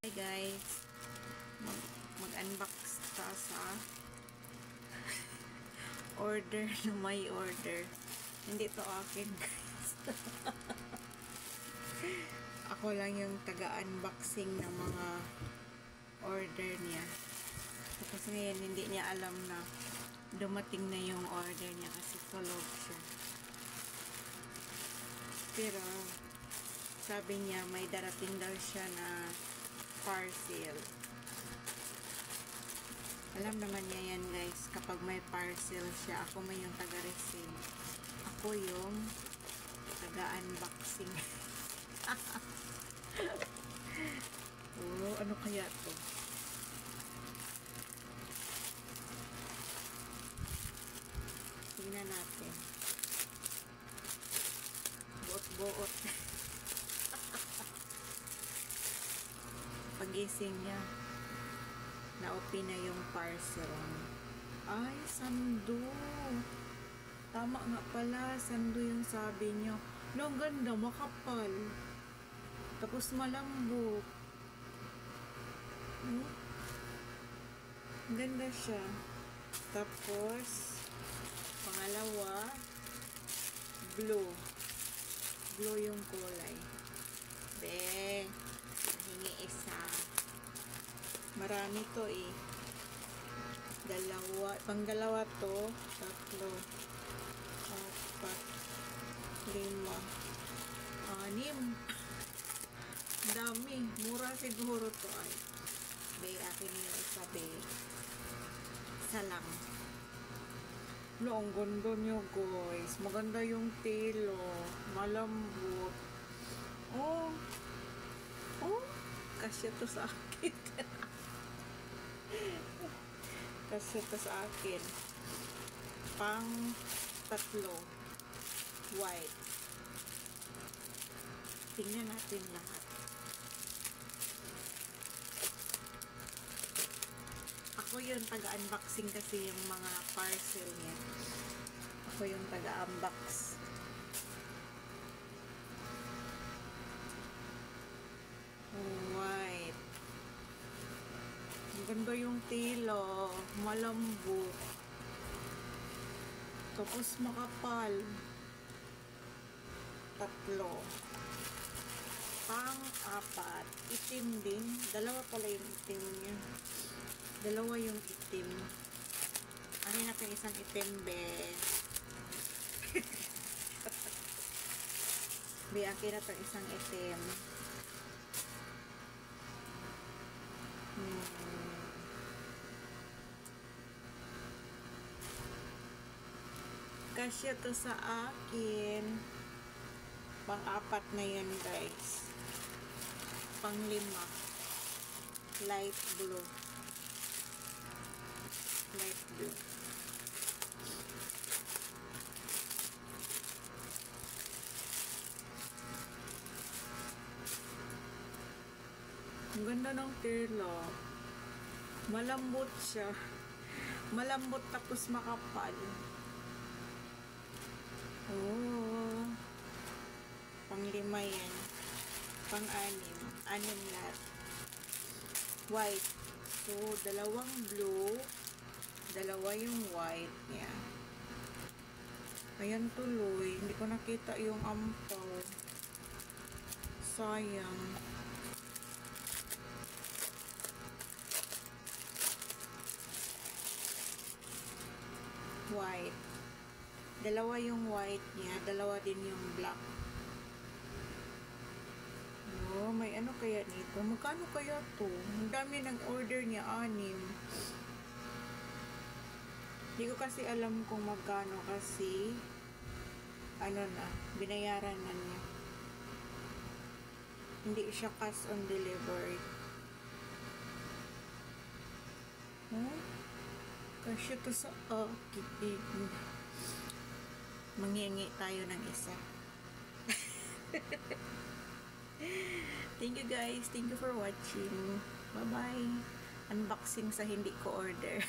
Hi guys, mag-unbox ta sa order na may order. Hindi to akin guys. Ako lang yung taga-unboxing ng mga order niya. Tapos ngayon hindi niya alam na dumating na yung order niya kasi tulog siya. Pero sabi niya may darating daw siya na parcel. Alam naman niya yan guys, kapag may parcel siya, ako may yung taga-receive. Ako yung taga-unboxing. Oh, ano kaya to? Tingnan natin. Buot-buot. Pagising niya, na-open na yung parcel. Ay, sando. Tama nga pala, sando yung sabi niya. No, ang ganda, makapal. Tapos malambot. Ganda siya. Tapos, pangalawa, blue. Blue yung kulay. Be, hingi isa. Marami to eh. Dalawa. Pang-dalawa to. Tatlo. Apat. 5. 6. Dami. Mura siguro to ay. Be, akin yung isa be. Isa lang. No, ang ganda nyo guys. Maganda yung telo. Malambot. Oh. Oh. Kasya to sa akin. Kasya to sa akin. Pang tatlo. White. Tingnan natin lahat. Ako yung taga-unboxing kasi yung mga parcel niya. Ako yung taga-unbox. White. Ang ganda yung tela. Malambot. Tapos makapal. Tatlo. Pang-apat. Itim din. Dalawa pala yung itim niya. Dalawa yung itim. Ano natin isang itim, be? Be, akin na itong isang itim. Kasya to sa akin. Pang-apat na yun, guys. Pang-5. Light blue. Light blue. Ang ganda ng tela. Malambot siya. Malambot tapos makapal. Oh. Pang-5 yan. Pang-6. 6 lahat. White. So, dalawang blue. Dalawa yung white niya. Ayan tuloy. Hindi ko nakita yung ampaw. Sayang. White. Dalawa yung white niya. Dalawa din yung black. Oh, may ano kaya nito? Magkano kaya to? Ang dami ng order niya. 6. Hindi ko kasi alam kung magkano kasi ano na, binayaran na niya. Hindi siya cash on delivery. Kasi to sa akin. Manghingi tayo ng isa. Thank you guys. Thank you for watching. Bye-bye. Unboxing sa hindi ko order.